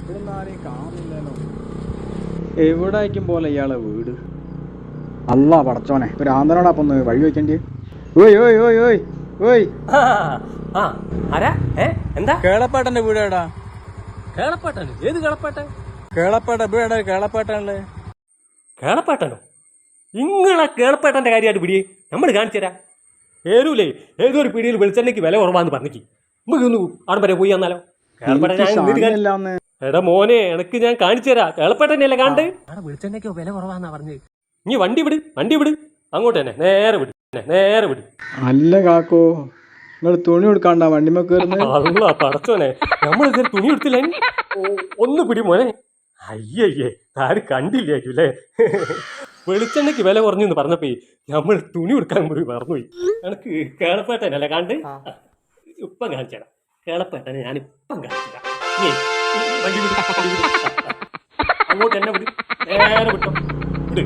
ഇവിടെ ആരെയും കാണുന്നില്ലല്ലോ. എവിടെ ആയിരിക്കും പോലെ ഇയാളെ വീട്? അല്ല പടച്ചോനെ, ഒരു ആന്തനോടൊപ്പം ഒന്ന് വഴി വെക്കേണ്ടി. ഓയ് ഓയ് ഓയ് ഓയ് ഓയ്. എന്താ കേളപ്പാട്ടന്റെ വീട് എവിടാ? കേളപ്പാട്ടൻ? ഏത് കേളപ്പാട്ടൻ? കേളപ്പാട്ട ഇവിടെ കേളപ്പാട്ടാണല്ലേ. കേളപ്പാട്ടനോ? ഇങ്ങളെ കേളപ്പാട്ടന്റെ കാര്യമായിട്ട് പിടിയേ നമ്മൾ കാണിച്ചു തരാം. ഏരൂലേ ഏതൊരു പിടിയിൽ വെളിച്ചെണ്ണയ്ക്ക് വില കുറവാന്ന് പറഞ്ഞേക്ക് നമുക്കൊന്ന് അവിടെ വരെ പോയി വന്നാലോ. കേളപ്പാട്ടൻ എടാ മോനെ, എനക്ക് ഞാൻ കാണിച്ചു തരാം. കേളപ്പാട്ടനെയല്ലേ കാണണ്ട്? അവിടെ വെളിച്ചെണ്ണയ്ക്കോ വില കുറവാന്നാ പറഞ്ഞത്. നീ വണ്ടി വിട് അങ്ങോട്ട് തന്നെ നേരെ വിട്. അല്ല കാക്കോ, നിങ്ങൾ തുണി കൊടുക്കാണ്ട വണ്ടിമ കയറുന്നത്? അല്ല പടച്ചോനെ, നമ്മളിതൊരു തുണി എടുത്തില്ല. ഒന്ന് പിടി മോനെ. അയ്യയ്യേ, ആരും കണ്ടില്ലായിരിക്കുമല്ലേ? വെളിച്ചെണ്ണയ്ക്ക് വില കുറഞ്ഞു എന്ന് പറഞ്ഞപ്പോ നമ്മൾ തുണി കൊടുക്കാൻ കൂടി മറന്നുപോയി. എനക്ക് കേളപ്പേട്ടനല്ലേ കണ്ട്? ഇപ്പം കാണിച്ചേരാം. കേളപ്പേട്ടനെ ഞാൻ ഇപ്പം കാണിച്ചില്ല. വണ്ടി വിട്. അങ്ങോട്ട് എന്നെ വിട്, നേരെ വിട്ടോ. വിട്.